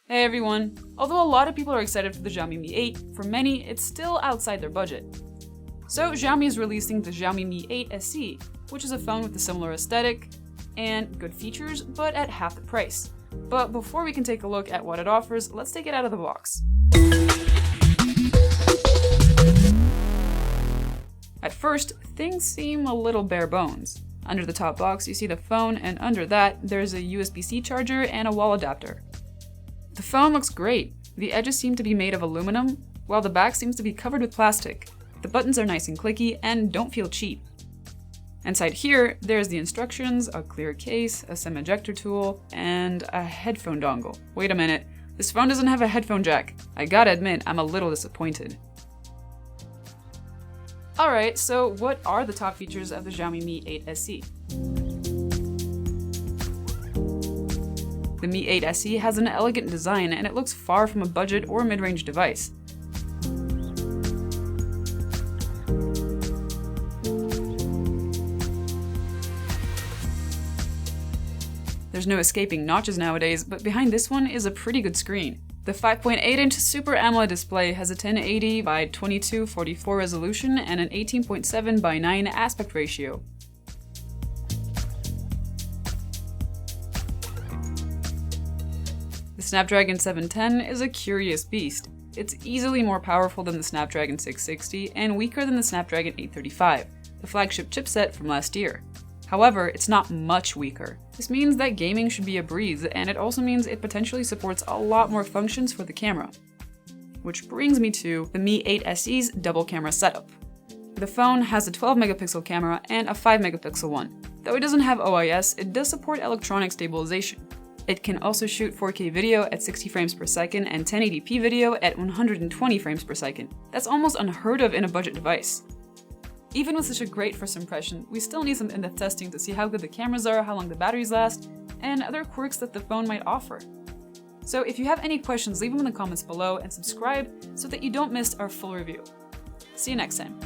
Hey everyone! Although a lot of people are excited for the Xiaomi Mi 8, for many, it's still outside their budget. So Xiaomi is releasing the Xiaomi Mi 8 SE, which is a phone with a similar aesthetic and good features, but at half the price. But before we can take a look at what it offers, let's take it out of the box. At first, things seem a little bare bones. Under the top box, you see the phone, and under that, there's a USB-C charger and a wall adapter. The phone looks great. The edges seem to be made of aluminum, while the back seems to be covered with plastic. The buttons are nice and clicky and don't feel cheap. Inside here, there's the instructions, a clear case, a SIM ejector tool, and a headphone dongle. Wait a minute, this phone doesn't have a headphone jack. I gotta admit, I'm a little disappointed. Alright, so what are the top features of the Xiaomi Mi 8 SE? The Mi 8 SE has an elegant design and it looks far from a budget or mid-range device. There's no escaping notches nowadays, but behind this one is a pretty good screen. The 5.8-inch Super AMOLED display has a 1080 by 2244 resolution and an 18.7 by 9 aspect ratio. The Snapdragon 710 is a curious beast. It's easily more powerful than the Snapdragon 660 and weaker than the Snapdragon 835, the flagship chipset from last year. However, it's not much weaker. This means that gaming should be a breeze, and it also means it potentially supports a lot more functions for the camera. Which brings me to the Mi 8 SE's double camera setup. The phone has a 12 megapixel camera and a 5 megapixel one. Though it doesn't have OIS, it does support electronic stabilization. It can also shoot 4K video at 60 frames per second and 1080p video at 120 frames per second. That's almost unheard of in a budget device. Even with such a great first impression, we still need some in-depth testing to see how good the cameras are, how long the batteries last, and other quirks that the phone might offer. So if you have any questions, leave them in the comments below and subscribe so that you don't miss our full review. See you next time.